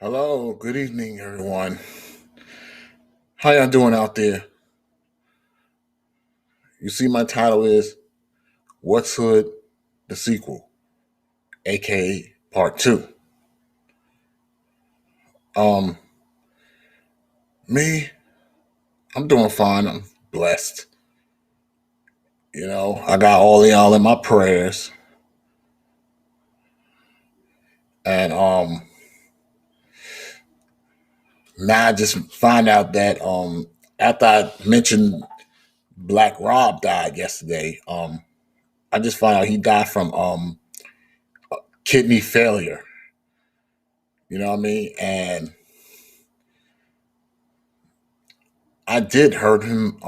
Hello, good evening, everyone. How y'all doing out there? You see, my title is "What's Hood?" the sequel, aka Part Two. Um, me, I'm doing fine. I'm blessed. I got all y'all in my prayers, and now I just find out that after I mentioned Black Rob died yesterday, I just found out he died from kidney failure. You know what I mean? And I did heard him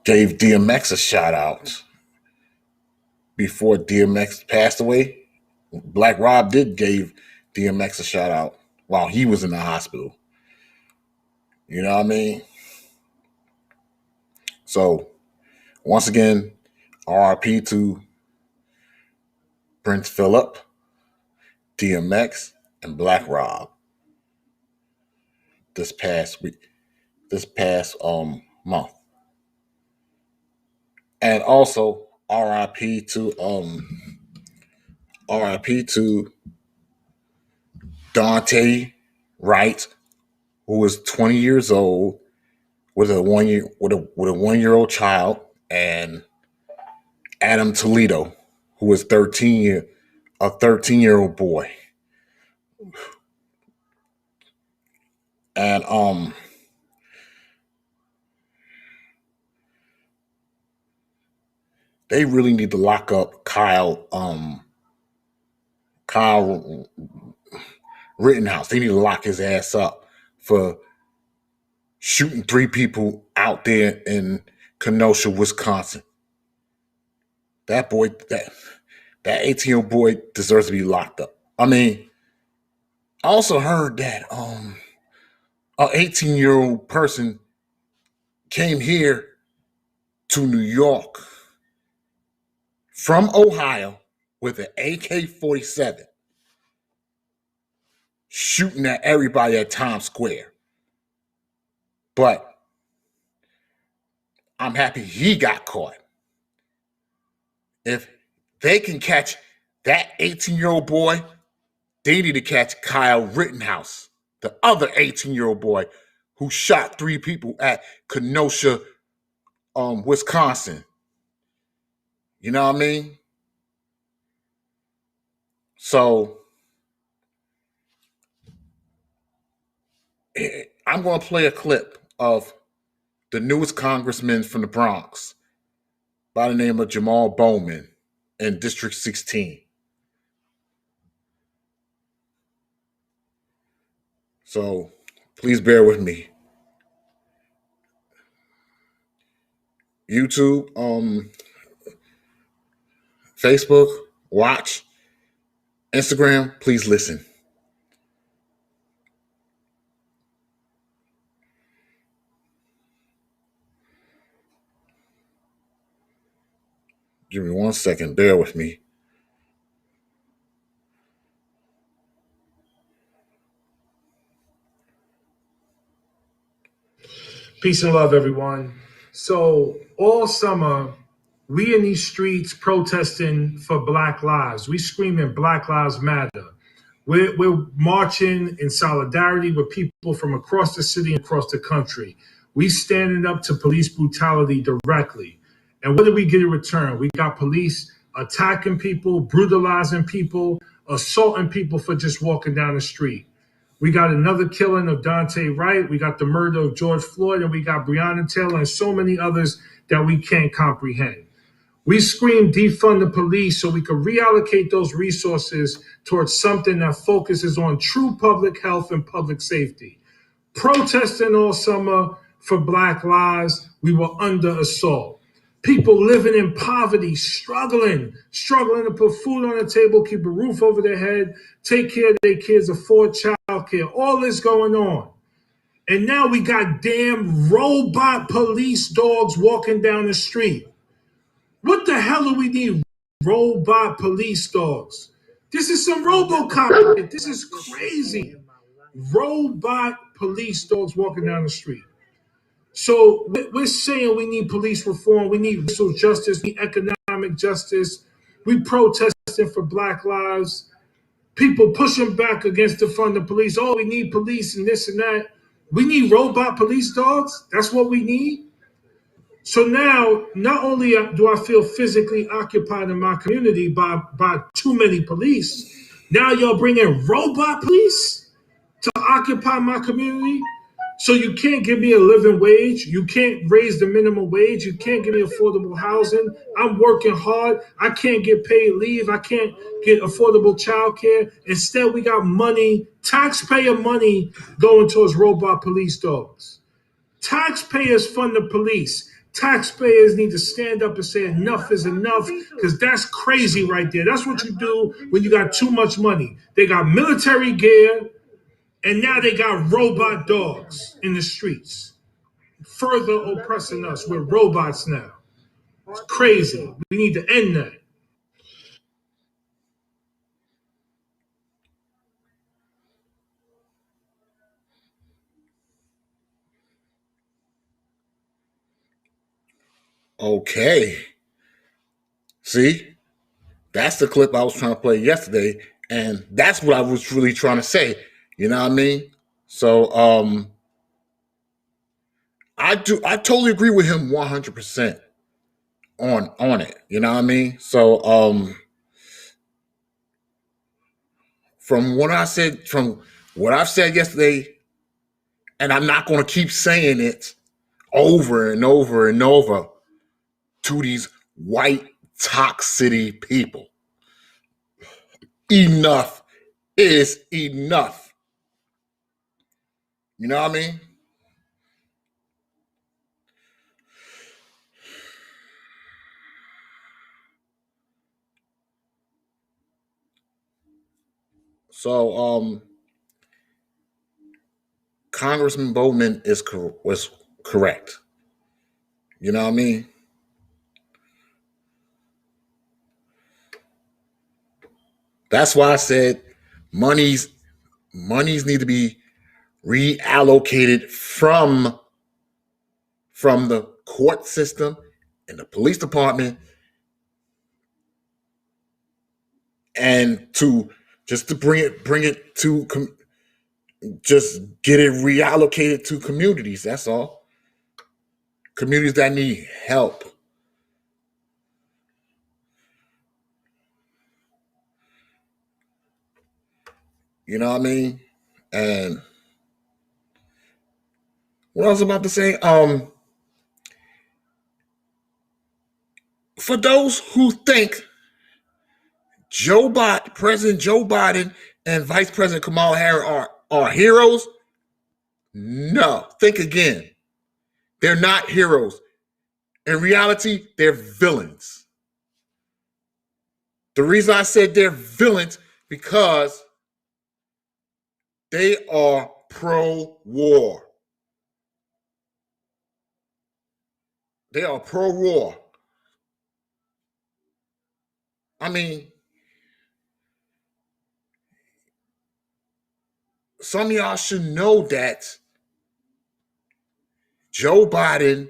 gave DMX a shout out before DMX passed away. Black Rob did gave DMX a shout out while he was in the hospital. You know what I mean? So once again, RIP to Prince Philip, DMX, and Black Rob this past month. And also RIP to Dante Wright, who was 20 years old with a 1 year old child, and Adam Toledo, who was 13-year-old boy. And they really need to lock up Kyle Rittenhouse. They need to lock his ass up for shooting 3 people out there in Kenosha, Wisconsin. That boy, that 18-year-old boy deserves to be locked up. I mean, I also heard that an 18-year-old person came here to New York from Ohio with an AK-47, shooting at everybody at Times Square. But I'm happy he got caught. If they can catch that 18-year-old boy, they need to catch Kyle Rittenhouse, the other 18-year-old boy who shot 3 people at Kenosha, Wisconsin. You know what I mean? So I'm going to play a clip of the newest congressman from the Bronx by the name of Jamal Bowman in District 16. So please bear with me. YouTube, Facebook, watch. Instagram, please listen. Give me 1 second. Bear with me. Peace and love, everyone. So all summer, we in these streets protesting for Black lives. We screaming Black Lives Matter. We're marching in solidarity with people from across the city and across the country. We standing up to police brutality directly. And what do we get in return? We got police attacking people, brutalizing people, assaulting people for just walking down the street. We got another killing of Dante Wright. We got the murder of George Floyd, and we got Breonna Taylor and so many others that we can't comprehend. We scream defund the police so we could reallocate those resources towards something that focuses on true public health and public safety. Protesting all summer for Black lives, we were under assault. People living in poverty, struggling to put food on the table, keep a roof over their head, take care of their kids, afford childcare, all this going on. And now we got damn robot police dogs walking down the street. What the hell do we need robot police dogs? This is some RoboCop shit. This is crazy. robot police dogs walking down the street. So we're saying we need police reform, we need racial justice, we need economic justice. We protesting for Black lives. People pushing back against defund the police. Oh, we need police and this and that. We need robot police dogs. That's what we need. So now, not only do I feel physically occupied in my community by too many police, now y'all bringing robot police to occupy my community. So you can't give me a living wage. You can't raise the minimum wage. You can't give me affordable housing. I'm working hard. I can't get paid leave. I can't get affordable childcare. Instead, we got money, taxpayer money going towards robot police dogs. Taxpayers fund the police. Taxpayers need to stand up and say enough is enough, because that's crazy right there. That's what you do when you got too much money. They got military gear, and now they got robot dogs in the streets, further oppressing us. We're robots now. It's crazy. We need to end that. Okay. See, that's the clip I was trying to play yesterday, and that's what I was really trying to say. You know what I mean? So I totally agree with him 100% on it. You know what I mean? So from what I've said yesterday, and I'm not going to keep saying it over and over and over to these white toxicity people. Enough is enough. You know what I mean? So Congressman Bowman was correct. You know what I mean? That's why I said monies need to be reallocated from the court system and the police department, and to bring it to just get it reallocated to communities. That's all. Communities that need help. You know what I mean? And what I was about to say, for those who think President Joe Biden and Vice President Kamala Harris are heroes, no, think again. They're not heroes. In reality, they're villains. The reason I said they're villains because they are pro-war. They are pro-war. I mean, some of y'all should know that Joe Biden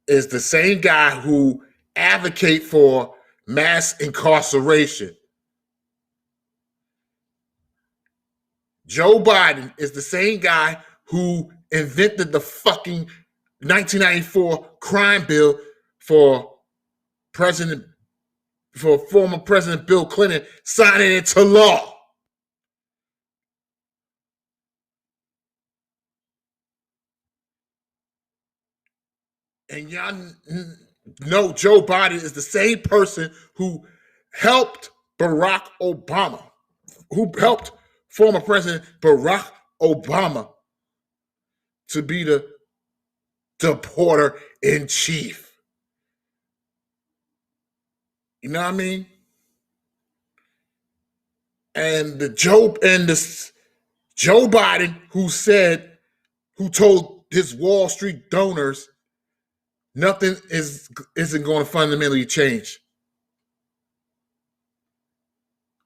is the same guy who advocate for mass incarceration. Joe Biden is the same guy who invented the fucking 1994 crime bill for former President Bill Clinton signing it to law. And y'all know Joe Biden is the same person who helped Barack Obama, who helped former President Barack Obama to be the deporter in chief. You know what I mean? And Joe Biden who told his Wall Street donors nothing isn't going to fundamentally change.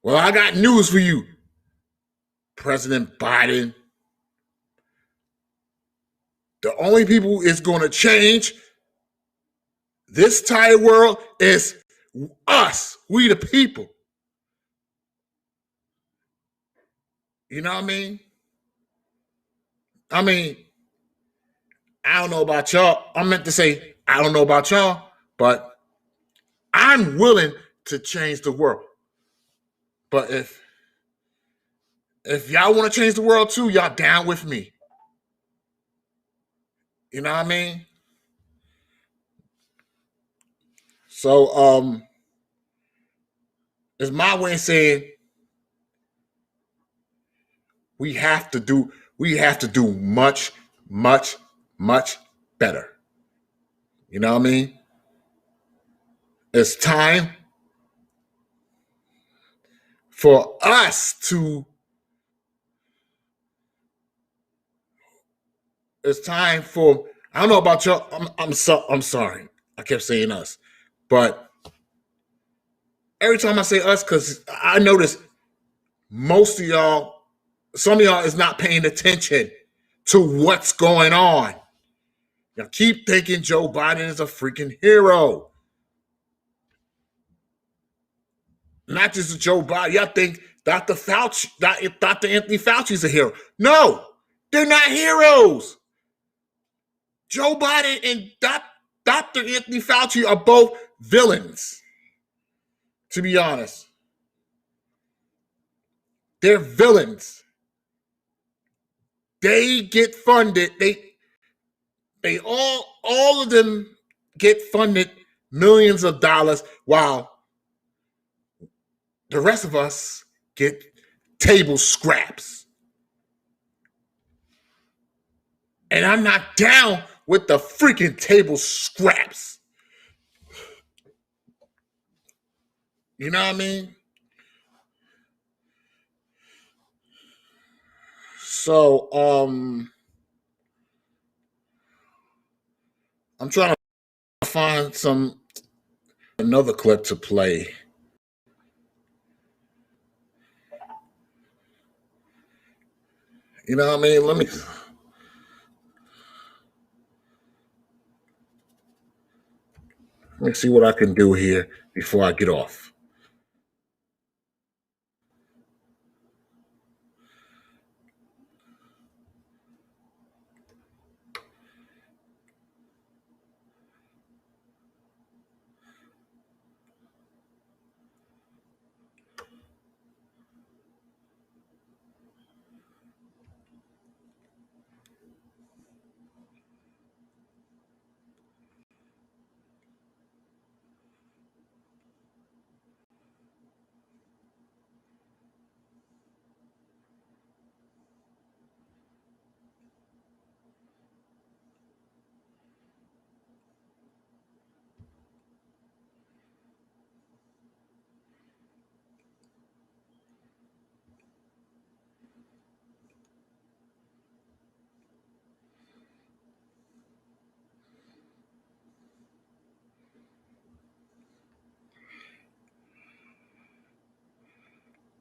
Well, I got news for you. President Biden. The only people is going to change this entire world is us, we the people. You know what I mean? I don't know about y'all. I meant to say, I don't know about y'all, but I'm willing to change the world. But if y'all want to change the world too, y'all down with me. You know what I mean? So it's my way of saying we have to do much, much, much better. You know what I mean? It's time for us to. It's time for. I don't know about y'all. I'm sorry. I kept saying us, but every time I say us, because I notice most of y'all, some of y'all is not paying attention to what's going on. Y'all keep thinking Joe Biden is a freaking hero. Not just Joe Biden. Y'all think Dr. Anthony Fauci is a hero. No, they're not heroes. Joe Biden and Dr. Anthony Fauci are both villains, to be honest. They're villains. They get funded. They all of them get funded millions of dollars while the rest of us get table scraps. And I'm not down with the freaking table scraps. You know what I mean? So, I'm trying to find another clip to play. You know what I mean? Let me see what I can do here before I get off.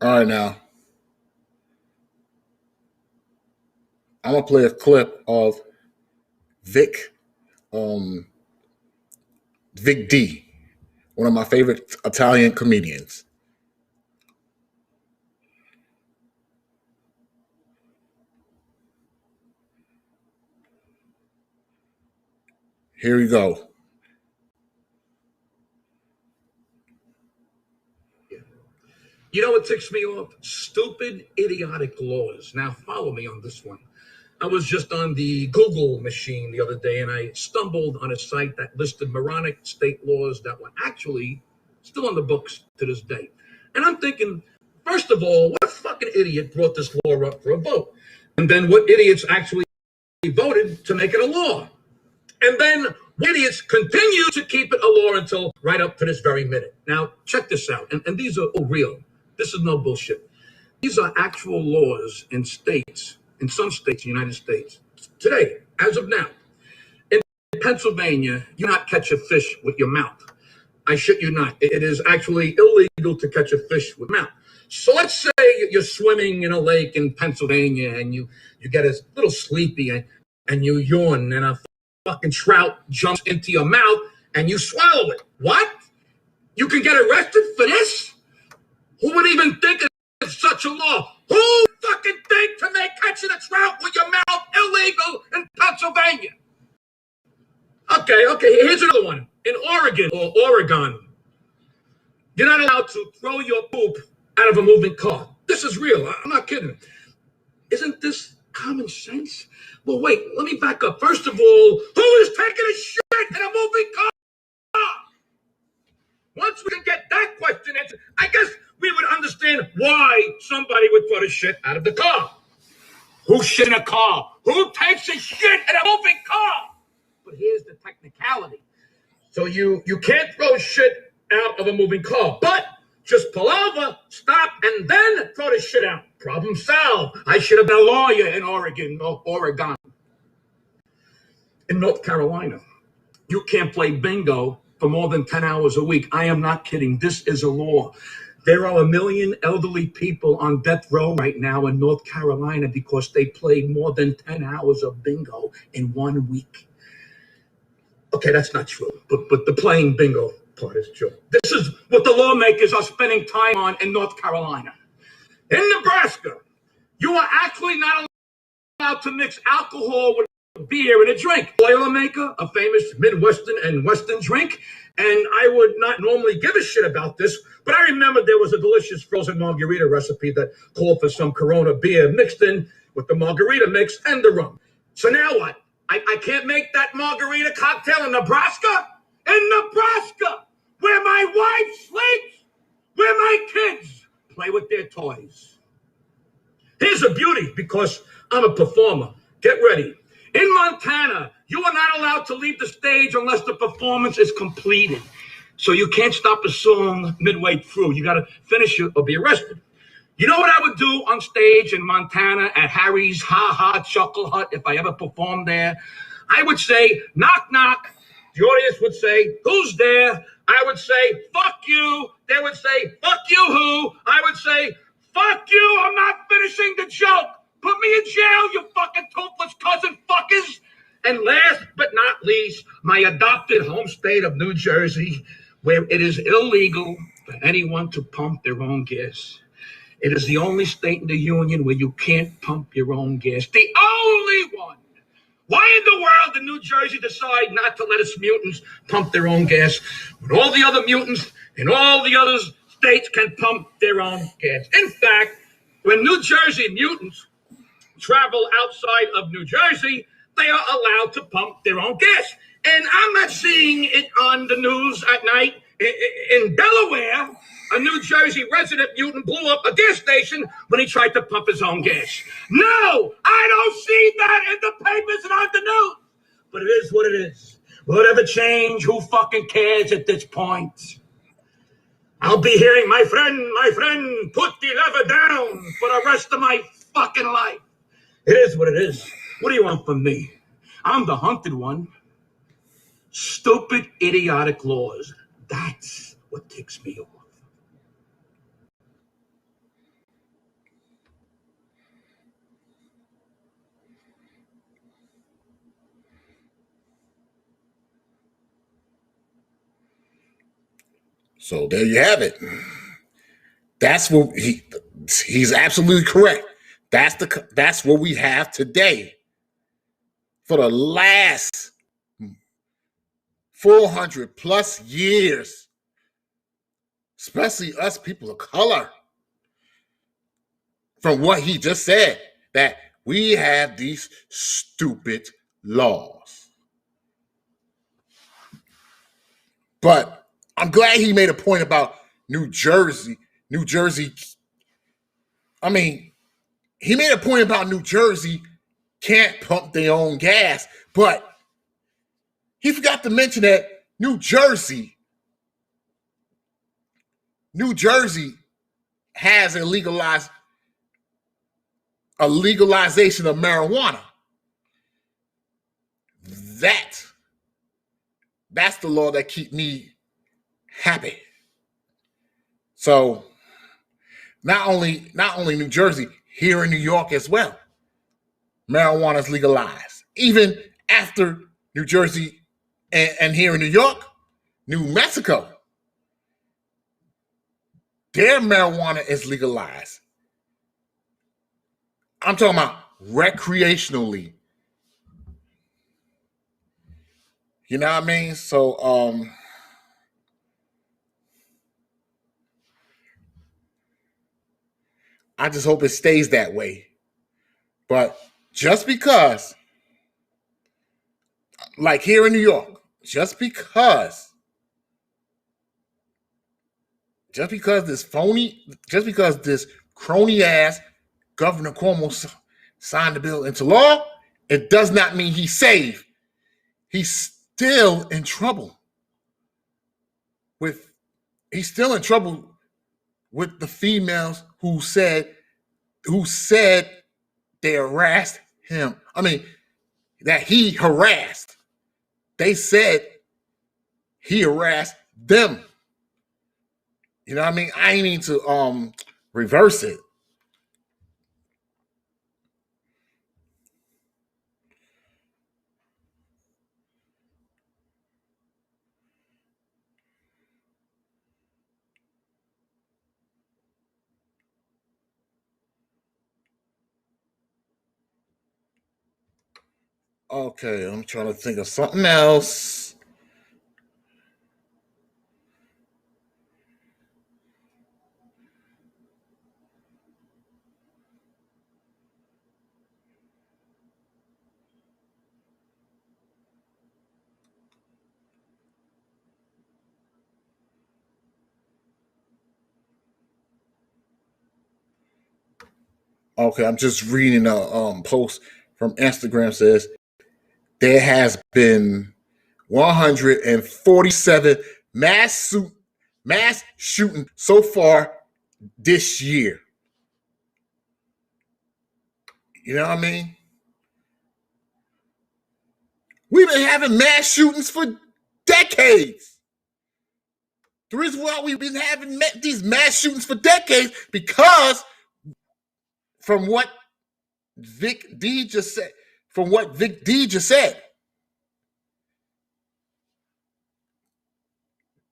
All right, now I'm gonna play a clip of Vic D, one of my favorite Italian comedians. Here we go. You know what ticks me off? Stupid, idiotic laws. Now, follow me on this one. I was just on the Google machine the other day, and I stumbled on a site that listed moronic state laws that were actually still on the books to this day. And I'm thinking, first of all, what fucking idiot brought this law up for a vote? And then what idiots actually voted to make it a law? And then idiots continue to keep it a law until right up to this very minute. Now, check this out. And these are real. This is no bullshit. These are actual laws in states, in some states in the United States. Today, as of now, in Pennsylvania, you cannot catch a fish with your mouth. I shit you not. It is actually illegal to catch a fish with mouth. So let's say you're swimming in a lake in Pennsylvania and you get a little sleepy and you yawn and a fucking trout jumps into your mouth and you swallow it. What? You can get arrested for this? Who would even think of such a law? Who fucking think to make catching a trout with your mouth illegal in Pennsylvania? Okay, here's another one. In Oregon or Oregon, you're not allowed to throw your poop out of a moving car. This is real. I'm not kidding. Isn't this common sense? Well, wait, let me back up. First of all, who is taking a shit in a moving car? Once we can get that question answered, I guess we would understand why somebody would throw the shit out of the car. Who shit in a car? Who takes a shit in a moving car? But here's the technicality. So you can't throw shit out of a moving car, but just pull over, stop, and then throw the shit out. Problem solved. I should have been a lawyer in Oregon or Oregon. In North Carolina, you can't play bingo for more than 10 hours a week. I am not kidding. This is a law. There are 1 million elderly people on death row right now in North Carolina because they played more than 10 hours of bingo in 1 week. Okay, that's not true, but the playing bingo part is true. This is what the lawmakers are spending time on in North Carolina. In Nebraska, you are actually not allowed to mix alcohol with beer in a drink. Boilermaker, a famous Midwestern and Western drink, and I would not normally give a shit about this, but I remember there was a delicious frozen margarita recipe that called for some Corona beer mixed in with the margarita mix and the rum. So now what? I can't make that margarita cocktail in Nebraska? In Nebraska, where my wife sleeps, where my kids play with their toys. Here's a beauty because I'm a performer. Get ready. In Montana, you are not allowed to leave the stage unless the performance is completed. So you can't stop a song midway through. You got to finish it or be arrested. You know what I would do on stage in Montana at Harry's Ha Ha Chuckle Hut if I ever performed there? I would say, knock, knock. The audience would say, who's there? I would say, fuck you. They would say, fuck you who? I would say, fuck you. I'm not finishing the joke. Put me in jail, you fucking toothless cousin fuckers. And last but not least, my adopted home state of New Jersey, where it is illegal for anyone to pump their own gas. It is the only state in the union where you can't pump your own gas. The only one. Why in the world did New Jersey decide not to let us mutants pump their own gas when all the other mutants in all the other states can pump their own gas? In fact, when New Jersey mutants travel outside of New Jersey, they are allowed to pump their own gas. And I'm not seeing it on the news at night. In Delaware, a New Jersey resident mutant blew up a gas station when he tried to pump his own gas. No, I don't see that in the papers and on the news. But it is what it is. Will it ever change? Who fucking cares at this point? I'll be hearing, my friend, put the lever down for the rest of my fucking life. It is what it is. What do you want from me? I'm the hunted one. Stupid, idiotic laws. That's what ticks me off. So there you have it. That's what he's absolutely correct. That's what we have today. For the last 400 plus years, especially us people of color, from what he just said, that we have these stupid laws. But I'm glad he made a point about New Jersey. I mean, he made a point about New Jersey can't pump their own gas, but he forgot to mention that New Jersey has a legalization of marijuana. That's the law that keep me happy. So Not only New Jersey, here in New York as well, marijuana is legalized. Even after New Jersey and here in New York, New Mexico, their marijuana is legalized. I'm talking about recreationally. You know what I mean? So I just hope it stays that way. But just because, like here in New York, just because this crony ass Governor Cuomo signed the bill into law, it does not mean he's safe. He's still in trouble with the females who said they harassed him. I mean, that he harassed. They said he harassed them. You know what I mean? I ain't need to reverse it. Okay, I'm trying to think of something else. Okay, I'm just reading a post from Instagram says there has been 147 mass shooting so far this year. You know what I mean? We've been having mass shootings for decades. The reason why we've been having these mass shootings for decades because from what Vic D just said,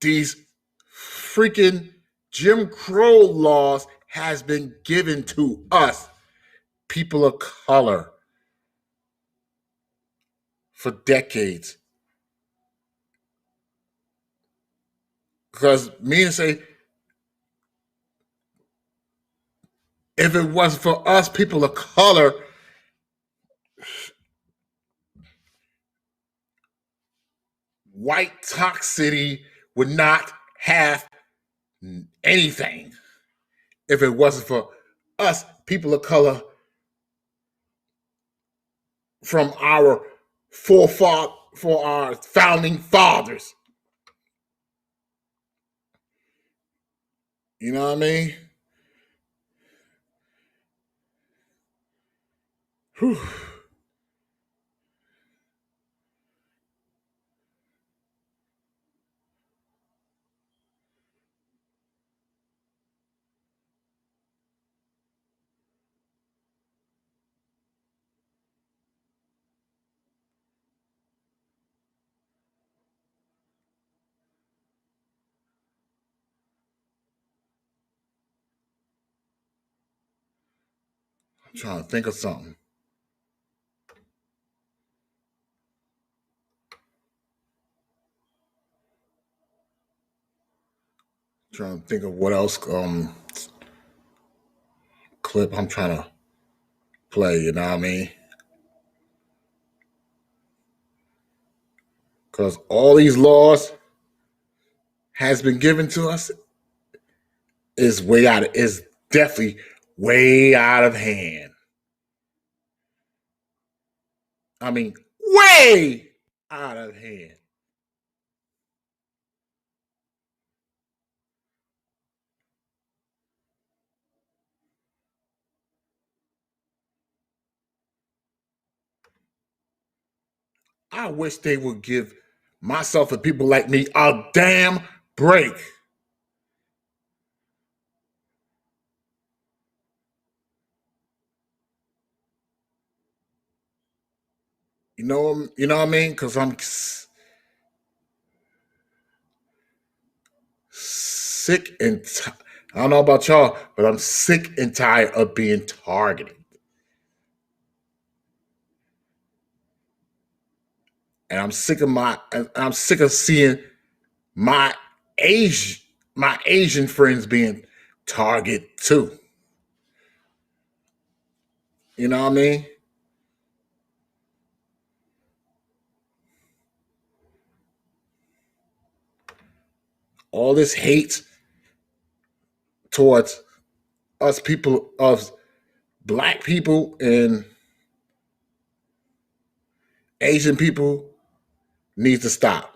these freaking Jim Crow laws has been given to us, people of color, for decades. Because me and say, if it wasn't for us, people of color, white toxicity would not have anything. If it wasn't for us, people of color, from our for our founding fathers. You know what I mean? Whew. I'm trying to think of something. Trying to think of what else clip I'm trying to play, you know what I mean? Because all these laws has been given to us is definitely way out of hand. I mean, way out of hand. I wish they would give myself and people like me a damn break. You know what I mean? Because I'm sick and I don't know about y'all, but I'm sick and tired of being targeted. And I'm sick of seeing my Asian friends being targeted too. You know what I mean? All this hate towards us people of black people and Asian people needs to stop.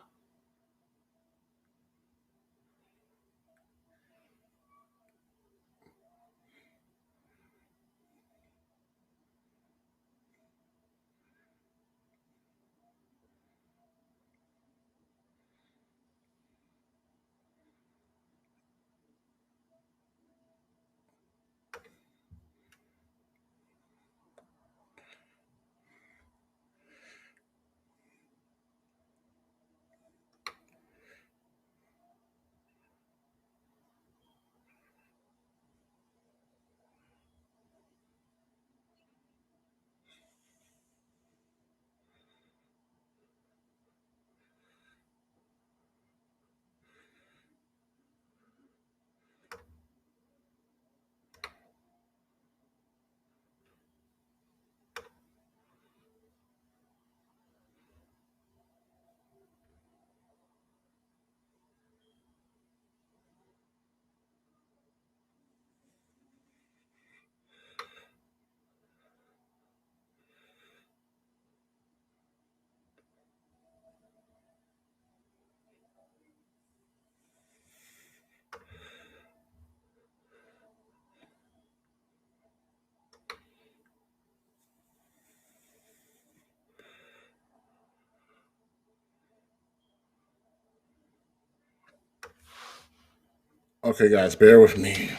Okay, guys, bear with me.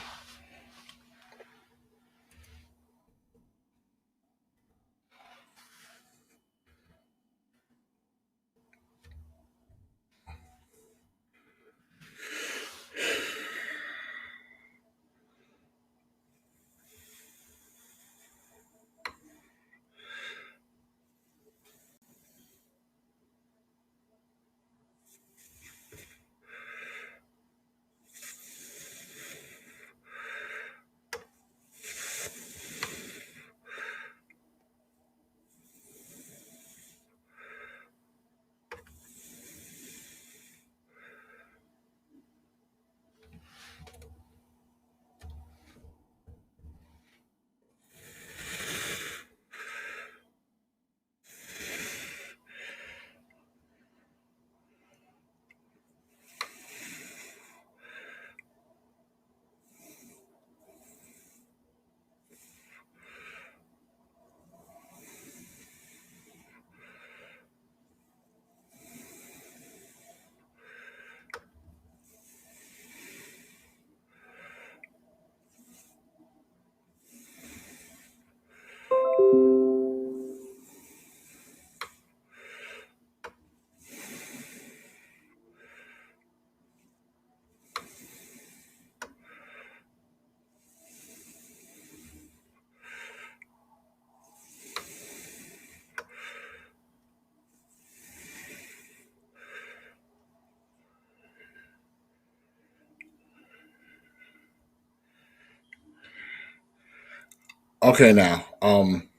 Okay, now, I'm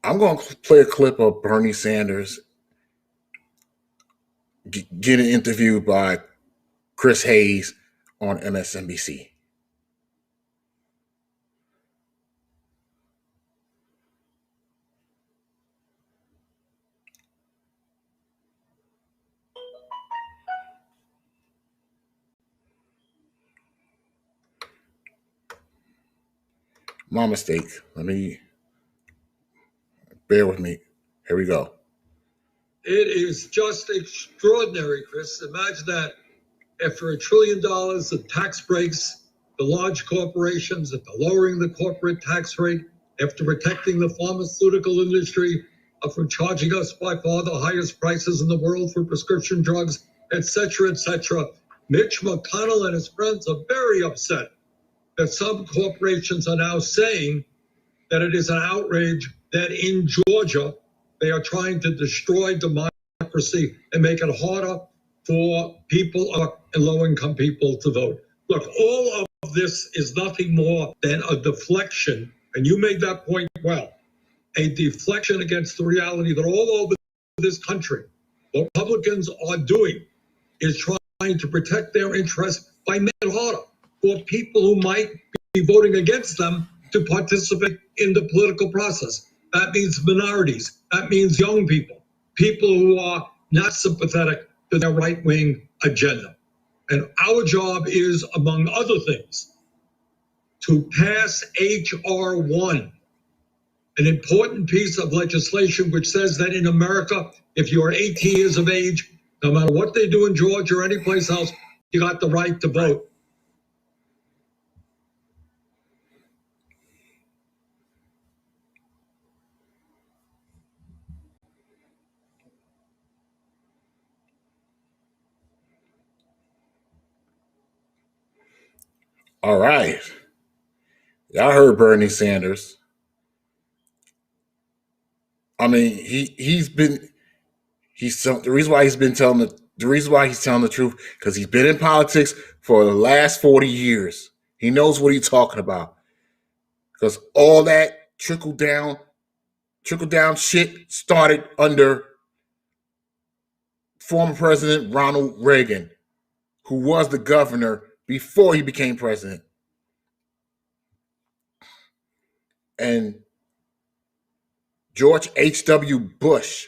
going to play a clip of Bernie Sanders getting interviewed by Chris Hayes on MSNBC. My mistake. Let me bear with me. Here we go. It is just extraordinary, Chris. Imagine that after $1 trillion of tax breaks, the large corporations, after lowering the corporate tax rate, after protecting the pharmaceutical industry, for charging us by far the highest prices in the world for prescription drugs, etc., etc. Mitch McConnell and his friends are very upset that some corporations are now saying that it is an outrage that in Georgia they are trying to destroy democracy and make it harder for people and low-income people to vote. Look, all of this is nothing more than a deflection, and you made that point well, a deflection against the reality that all over this country, what Republicans are doing is trying to protect their interests by making it harder for people who might be voting against them to participate in the political process. That means minorities. That means young people, people who are not sympathetic to their right-wing agenda. And our job is, among other things, to pass H.R. 1, an important piece of legislation which says that in America, if you are 18 years of age, no matter what they do in Georgia or any place else, you got the right to vote. All right. Y'all heard Bernie Sanders. I mean, the reason why he's telling the truth, because he's been in politics for the last 40 years. He knows what he's talking about. Because all that trickle down shit started under former President Ronald Reagan, who was the governor before he became president. And George H.W. Bush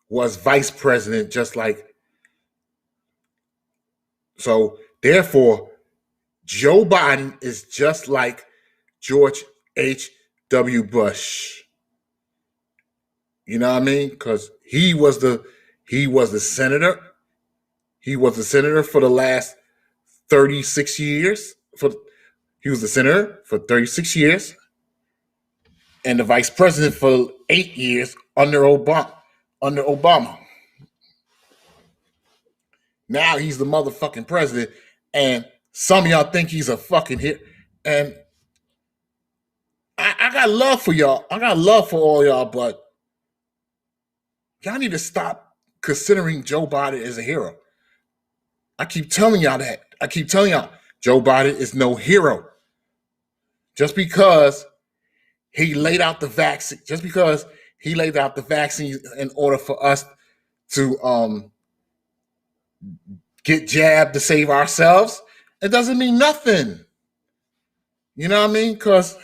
was vice president, just like. So, therefore, Joe Biden is just like George H.W. Bush. You know what I mean? Because he was the senator. He was the senator for the last 36 years. He was the senator for 36 years. And the vice president for 8 years under Obama. Now he's the motherfucking president, and some of y'all think he's a fucking hit. And I got love for y'all. I got love for all y'all, but y'all need to stop considering Joe Biden as a hero. I keep telling y'all that. I keep telling y'all Joe Biden is no hero. Just because he laid out the vaccine, in order for us to get jabbed to save ourselves, it doesn't mean nothing. You know what I mean? Because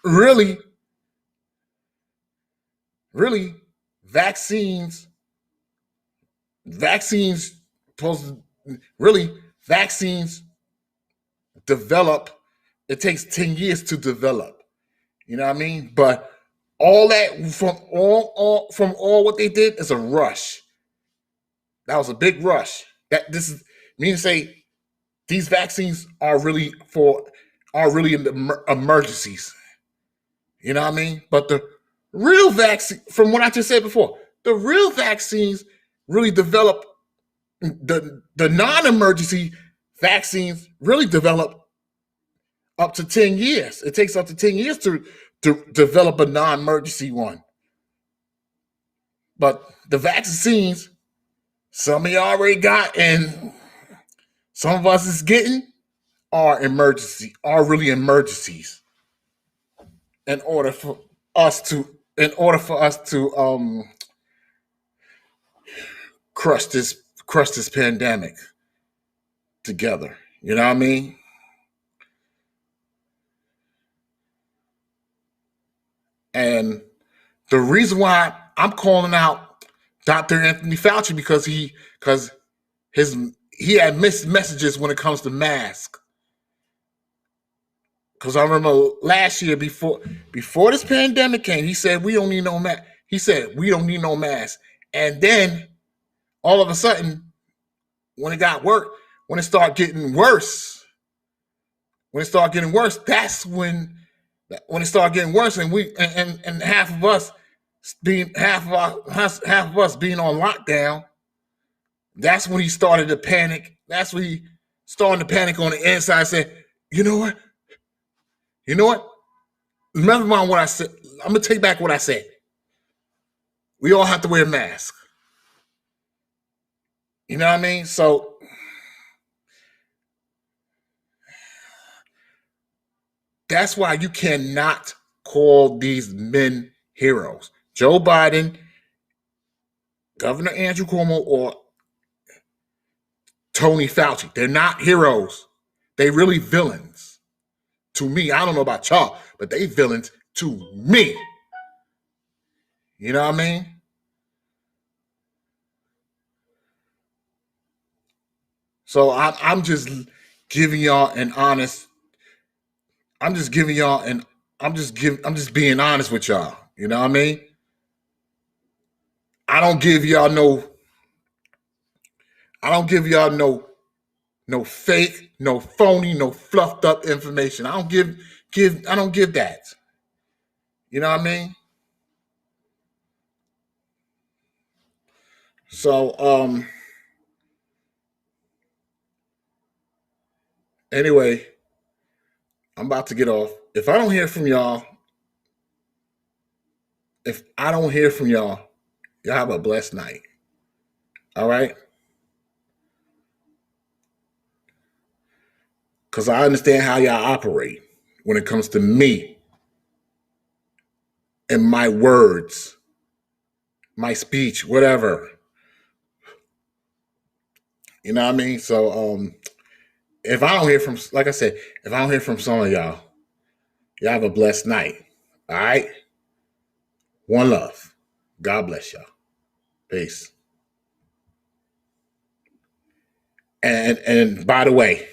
really, vaccines develop. It takes 10 years to develop. You know what I mean? But all that from all what they did is a rush. That was a big rush. To say these vaccines are really in the emergencies. You know what I mean? But the real vaccine, from what I just said before, the real vaccines really develop. The non-emergency vaccines really develop up to 10 years. It takes up to 10 years to develop a non-emergency one. But the vaccines, some of y'all already got, and some of us is getting, are really emergencies. In order for us to crush this pandemic together. You know what I mean? And the reason why I'm calling out Dr. Anthony Fauci, because he had missed messages when it comes to masks. Because I remember last year, before this pandemic came, he said we don't need no mask. And then all of a sudden, when it started getting worse, that's when it started getting worse, and half of us being half of us being on lockdown, that's when he started to panic. That's when he started to panic on the inside, saying, you know what? Remember what I said. I'm gonna take back what I said. We all have to wear masks. You know what I mean? So that's why you cannot call these men heroes. Joe Biden, Governor Andrew Cuomo, or Tony Fauci. They're not heroes. They really villains. To me, I don't know about y'all, but they villains to me. You know what I mean? So I'm just giving y'all an honest. I'm just being honest with y'all. You know what I mean? I don't give y'all no fake, no phony, no fluffed up information. I don't give that. You know what I mean? So anyway, I'm about to get off. If I don't hear from y'all, y'all have a blessed night. All right? Because I understand how y'all operate when it comes to me and my words, my speech, whatever. You know what I mean? So if I don't hear from, like I said, if I don't hear from some of y'all have a blessed night. All right? One love. God bless y'all. Peace. And by the way,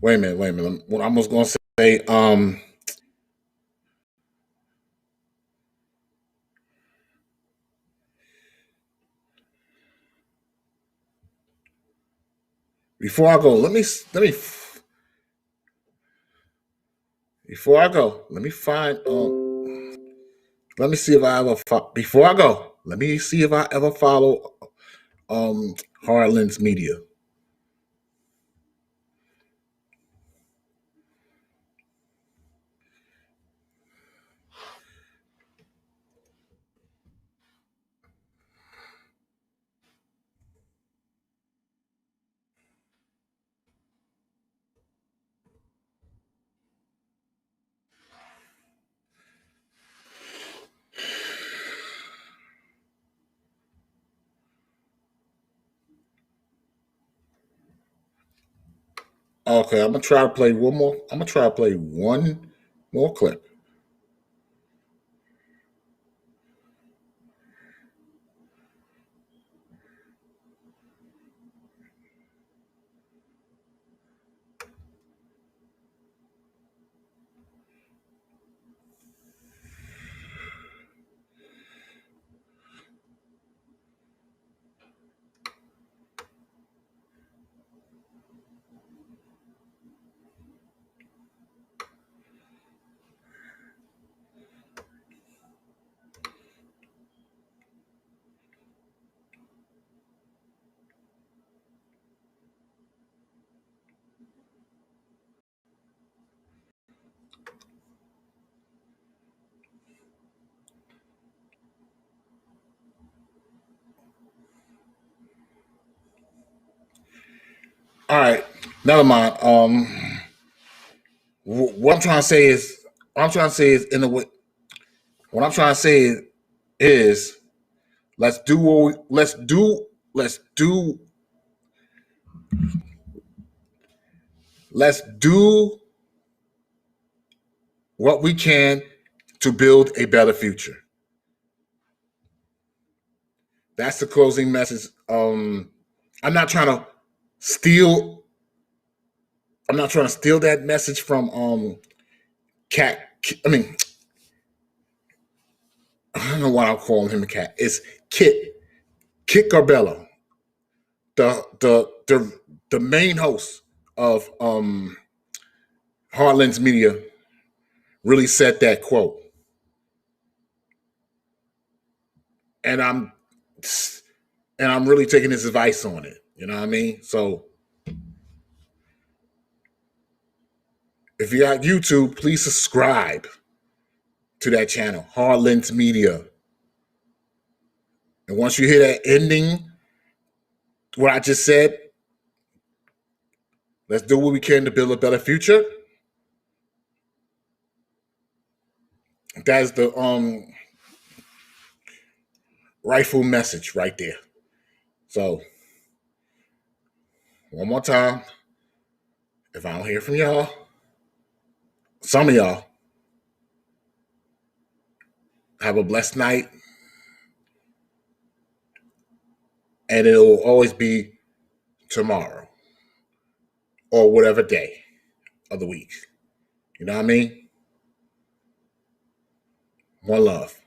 wait a minute. What I was going to say, before I go, let me find let me see if I ever before I go, let me see if I ever follow Harlan's Media. Okay, I'm gonna try to play one more. I'm gonna try to play one more clip. All right, never mind. What I'm trying to say is, in a way, what I'm trying to say is, let's do what we can to build a better future. That's the closing message. I'm not trying to steal that message from Cat. I mean, I don't know why I'm calling him a cat. It's Kit Carbello, the main host of Heartlands Media really said that quote. And I'm really taking his advice on it. You know what I mean? So if you got YouTube, please subscribe to that channel, Heartlands Media. And once you hear that ending, what I just said, let's do what we can to build a better future. That's the rightful message right there. So, one more time, if I don't hear from y'all, some of y'all, have a blessed night. And it'll always be tomorrow or whatever day of the week. You know what I mean? One love.